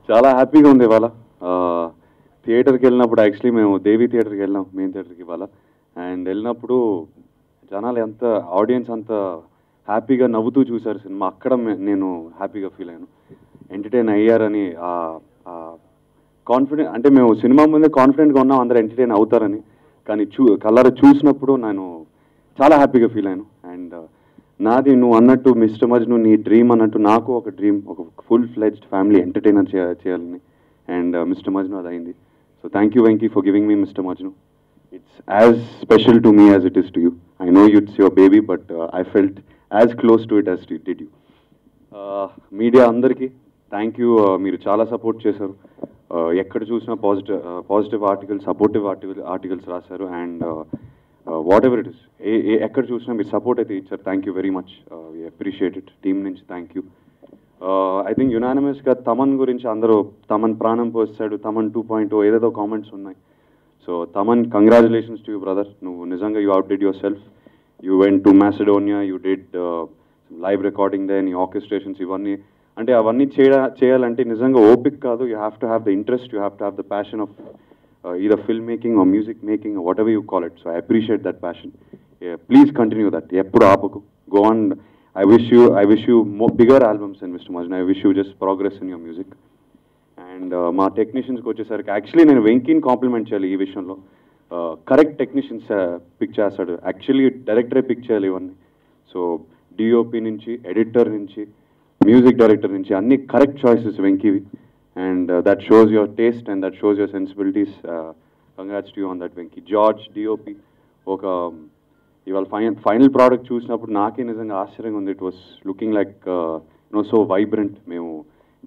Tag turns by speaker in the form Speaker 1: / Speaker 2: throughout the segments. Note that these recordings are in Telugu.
Speaker 1: చాలా హ్యాపీగా ఉంది ఇవాళ. థియేటర్కి వెళ్ళినప్పుడు యాక్చువల్లీ మేము దేవి థియేటర్కి వెళ్ళాం, మెయిన్ థియేటర్కి ఇవాళ. అండ్ వెళ్ళినప్పుడు జనాలు ఎంత, ఆడియన్స్ అంత హ్యాపీగా నవ్వుతూ చూశారు సినిమా. అక్కడ నేను హ్యాపీగా ఫీల్ అయ్యాను, ఎంటర్టైన్ అయ్యారని. కాన్ఫిడెంట్ అంటే మేము సినిమా ముందే కాన్ఫిడెంట్గా ఉన్నాం అందరూ ఎంటర్టైన్ అవుతారని. కానీ కలర్ చూసినప్పుడు నేను చాలా హ్యాపీగా ఫీల్ అయ్యాను. అండ్ నాది నువ్వు అన్నట్టు మిస్టర్ మజ్ను నీ డ్రీమ్ అన్నట్టు నాకు ఒక డ్రీమ్, ఒక ఫుల్ ఫ్లెడ్జ్డ్ ఫ్యామిలీ ఎంటర్టైనర్ చేయాలని. అండ్ మిస్టర్ మజ్ను అది అయింది. So thank you Venky for giving me mister Majnu. It's as special to me as it is to you. I know it's your baby, but I felt as close to it as did you. Media అందరికీ థ్యాంక్ యూ. మీరు చాలా సపోర్ట్ చేశారు. ఎక్కడ చూసినా పాజిటివ్ ఆర్టికల్స్, సపోర్టివ్ ఆర్టికల్స్ రాశారు. And whatever it is, ఎక్కడ చూసినా మీరు సపోర్ట్ అయితే ఇచ్చారు. Thank you very much. We appreciate it. Team నుంచి థ్యాంక్ యూ. ఐ థింక్ యునానిమస్గా తమన్ గురించి అందరూ తమన్ ప్రాణం పోస్తాడు, తమన్ 2.0 ఏదేదో కామెంట్స్ ఉన్నాయి. So Thaman, congratulations to you brother. నువ్వు నిజంగా you outdid yourself. You went to Macedonia, you did live recording there, నీ ఆర్కెస్ట్రేషన్స్ ఇవన్నీ. అంటే అవన్నీ చేయాలంటే నిజంగా ఓపిక కాదు. You have to have the interest, you have to have the passion of either film making or music making or whatever you call it. So I appreciate that passion. Please continue that. Eppudu aapaku. Go on. I wish you more bigger albums in Mr. Majnu. I wish you just progress in your music. And మా టెక్నీషియన్స్కి వచ్చేసరికి యాక్చువల్లీ నేను వెంకీని కాంప్లిమెంట్ చేయాలి ఈ విషయంలో. కరెక్ట్ టెక్నీషియన్స్ పిక్ చేస్తాడు. యాక్చువల్లీ డైరెక్టరే పిక్ చేయాలి ఇవన్నీ. సో డిఓపి నుంచి, ఎడిటర్ నుంచి, మ్యూజిక్ డైరెక్టర్ నుంచి అన్ని కరెక్ట్ చాయిసెస్ వెంకీవి. And that shows your taste and that shows your sensibilities. Congrats to you on that, Venki. George, DOP, ఒక ఇవాళ ఫైనల్ ప్రోడక్ట్ చూసినప్పుడు నాకే నిజంగా ఆశ్చర్యంగా ఉంది. It was looking like so vibrant. మేము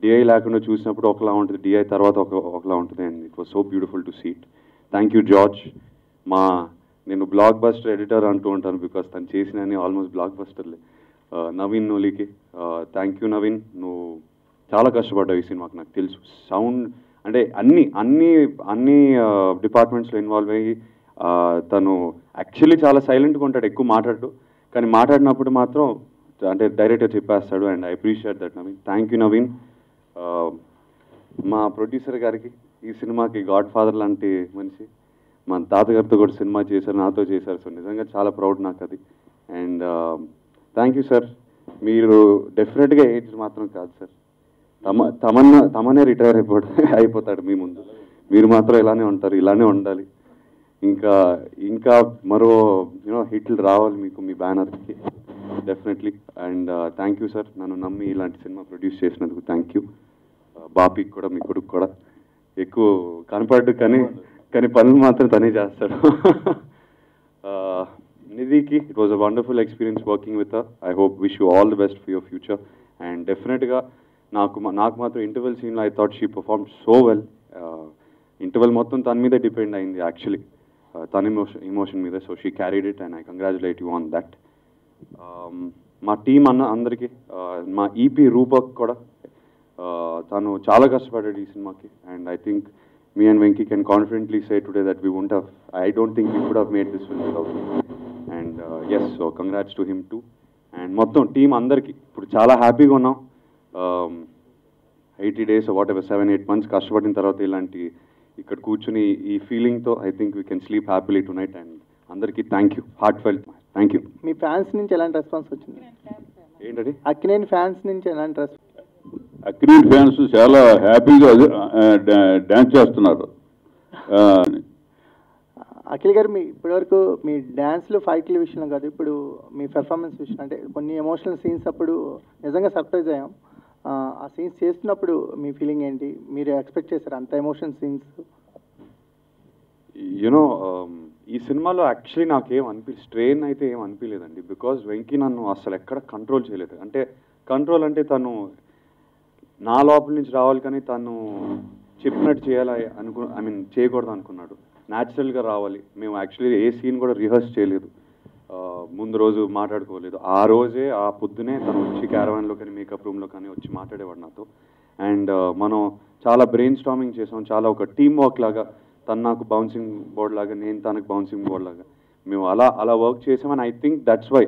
Speaker 1: డిఐ లేకుండా చూసినప్పుడు ఒకలా ఉంటుంది, డిఐ తర్వాత ఒకలా ఉంటుంది. And it was so beautiful to see it. Thank you George. నేను బ్లాక్ బస్టర్ ఎడిటర్ అంటూ ఉంటాను, బికాస్ తను చేసినవి ఆల్మోస్ట్ బ్లాక్ బస్టర్లే. నవీన్ నోలికి థ్యాంక్ యూ నవీన్. నువ్వు చాలా కష్టపడ్డావు ఈ సినిమాకి, నాకు తెలుసు. సౌండ్ అంటే అన్ని డిపార్ట్మెంట్స్లో ఇన్వాల్వ్ అయ్యి తను యాక్చువల్లీ చాలా సైలెంట్గా ఉంటాడు, ఎక్కువ మాట్లాడు. కానీ మాట్లాడినప్పుడు మాత్రం అంటే డైరెక్ట్గా చెప్పేస్తాడు. And I appreciate that Naveen. Thank you Naveen. మా ప్రొడ్యూసర్ గారికి ఈ సినిమాకి గాడ్ ఫాదర్ లాంటి మనిషి. మా తాతగారితో కూడా సినిమా చేశారు, నాతో చేశారు. సో నిజంగా చాలా ప్రౌడ్ నాకు అది. And thank you sir. మీరు డెఫినెట్గా ఏజ్ మాత్రం కాదు సార్, తమనే రిటైర్ అయిపోతాడు మీ ముందు. మీరు మాత్రం ఇలానే ఉంటారు, ఇలానే ఉండాలి. ఇంకా మరో హిట్లు రావాలి మీకు, మీ బ్యానర్కి definitely. And thank you sir, నన్ను నమ్మి ఇలాంటి సినిమా ప్రొడ్యూస్ చేసినందుకు థ్యాంక్ యూ. బాపీకి కూడా, మీ కొడుకు కూడా ఎక్కువ కనపడ్డు, కానీ పనులు మాత్రం తనే చేస్తాడు. నిధికి it was a wonderful experience working with her. I hope wish you all the best for your future. And డెఫినెట్గా నాకు మాత్రం ఇంటర్వెల్ సీన్లో I thought she perform so well. Interval మొత్తం తన మీదే డిపెండ్ అయింది యాక్చువల్లీ, తన ఇమోషన్ మీద. So she carried it and I congratulate you on that. మా టీం అందరికీ, మా ఈపీ రూపక్ కూడా తను చాలా కష్టపడ్డాడు ఈ సినిమాకి. And I think me and Venki can confidently say today that I don't think we could have made this film without him. And yes, so congrats to him too. And మొత్తం టీం అందరికీ ఇప్పుడు చాలా హ్యాపీగా ఉన్నాం. 80 days or whatever, 7-8 months కష్టపడిన తర్వాత ఇలాంటి ఇక్కడ కూర్చుని ఈ ఫీలింగ్తో I think we can sleep happily tonight. And అందరికీ thank you, heartfelt thank you.
Speaker 2: మీ ఫ్యాన్స్ నుంచి ఎలాంటి రెస్పాన్స్ వచ్చింది?
Speaker 1: ఏంటది?
Speaker 2: అక్కినేని ఫ్యాన్స్ నుంచి ఎలాంటి రెస్పాన్స్?
Speaker 3: అక్కినేని ఫ్యాన్స్ చాలా హ్యాపీగా డ్యాన్స్ చేస్తున్నారు.
Speaker 2: అఖిల్ గారు, మీ ఇప్పటివరకు మీ డ్యాన్స్లు, ఫైట్ల విషయంలో కాదు, ఇప్పుడు మీ పెర్ఫార్మెన్స్ విషయం, అంటే కొన్ని ఎమోషనల్ సీన్స్ అప్పుడు నిజంగా సర్ప్రైజ్ అయ్యాం. ఆ సీన్స్ చేస్తున్నప్పుడు మీ ఫీలింగ్ ఏంటి? మీరు ఎక్స్పెక్ట్ చేశారు అంత ఎమోషనల్ సీన్స్?
Speaker 1: యూనో ఈ సినిమాలో యాక్చువల్లీ నాకేం స్ట్రెయిన్ అయితే ఏం అనిపించలేదండి. బికాజ్ వెంకీ నన్ను అసలు ఎక్కడ కంట్రోల్ చేయలేదు. అంటే కంట్రోల్ అంటే తను నా లోపల నుంచి రావాలి, కానీ తను చెప్పినట్టు చేయాలి చేయకూడదు అనుకున్నాడు. న్యాచురల్గా రావాలి. మేము యాక్చువల్లీ ఏ సీన్ కూడా రిహర్స్ చేయలేదు, ముందు రోజు మాట్లాడుకోలేదు. ఆ రోజే ఆ పొద్దునే తను వచ్చి క్యారవాన్లో కానీ మేకప్ రూమ్లో కానీ వచ్చి మాట్లాడేవాడు నాతో. అండ్ మనం చాలా బ్రెయిన్ స్టార్మింగ్ చేసాం, చాలా ఒక టీమ్ వర్క్ లాగా. తను నాకు బౌన్సింగ్ బోర్డ్ లాగా, నేను తనకు బౌన్సింగ్ బోర్డ్ లాగా మేము అలా వర్క్ చేసామని ఐ థింక్ దట్స్ వై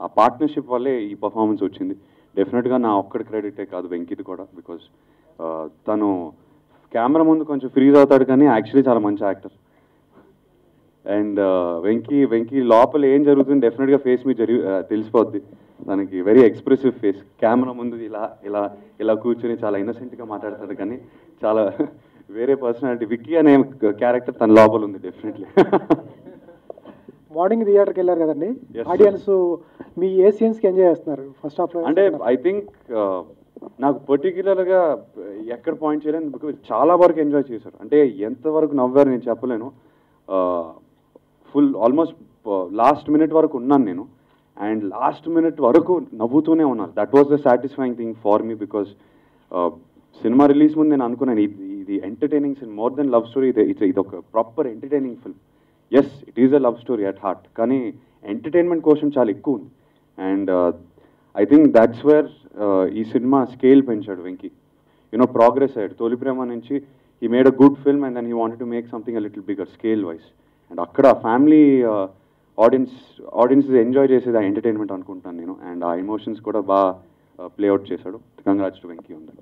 Speaker 1: ఆ పార్ట్నర్షిప్ వల్లే ఈ పర్ఫార్మెన్స్ వచ్చింది. డెఫినెట్గా నా ఒక్కడి క్రెడిటే కాదు, వెంకీది కూడా. బికాజ్ తను కెమెరా ముందు కొంచెం ఫ్రీజ్ అవుతాడు కానీ యాక్చువల్లీ చాలా మంచి యాక్టర్. అండ్ వెంకీ లోపల ఏం జరుగుతుంది డెఫినెట్గా ఫేస్ మీ తెలిసిపోద్ది. తనకి వెరీ ఎక్స్ప్రెసివ్ ఫేస్. కెమెరా ముందు ఇలా ఇలా ఇలా కూర్చొని చాలా ఇన్నసెంట్గా మాట్లాడతాడు కానీ చాలా వేరే పర్సనాలిటీ. విక్కీ అనే క్యారెక్టర్ తన లోపల ఉంది డెఫినెట్లీ.
Speaker 4: మార్నింగ్ థియేటర్కి వెళ్ళారు కదండి, ఆడియన్స్ మీ ఏ సీన్స్కి ఎంజాయ్ చేస్తున్నారు ఫస్ట్ హాఫ్?
Speaker 1: అంటే ఐ థింక్ నాకు పర్టిక్యులర్గా ఎక్కడ పాయింట్ చేయలేను, బికాజ్ చాలా వరకు ఎంజాయ్ చేశారు. అంటే ఎంతవరకు నవ్వారు నేను చెప్పలేను. ఫుల్ ఆల్మోస్ట్ లాస్ట్ మినిట్ వరకు ఉన్నాను నేను, అండ్ లాస్ట్ మినిట్ వరకు నవ్వుతూనే ఉన్నాను. That was the satisfying thing for me. Because cinema release ముందు నేను అనుకున్నాను ఇది entertaining cinema, more than love story. ఇది ఒక proper entertaining film. Yes, it is a love story at heart, కానీ ఎంటర్టైన్మెంట్ కోసం చాలా ఎక్కువ ఉంది. And I think that's where ఈ సినిమా స్కేల్ పెంచాడు వెంకీ. ప్రోగ్రెస్ అయ్యాడు. తొలి ప్రేమ నుంచి he made a good film and then he wanted to make something a little bigger scale wise. And అక్కడ ఫ్యామిలీ ఆడియన్స్ ఎంజాయ్ చేసేది ఆ ఎంటర్టైన్మెంట్ అనుకుంటాను నేను. అండ్ ఆ ఎమోషన్స్ కూడా బాగా ప్లేఅవుట్ చేశాడు. కంగ్రాట్స్ టు వెంకీ ఉంది.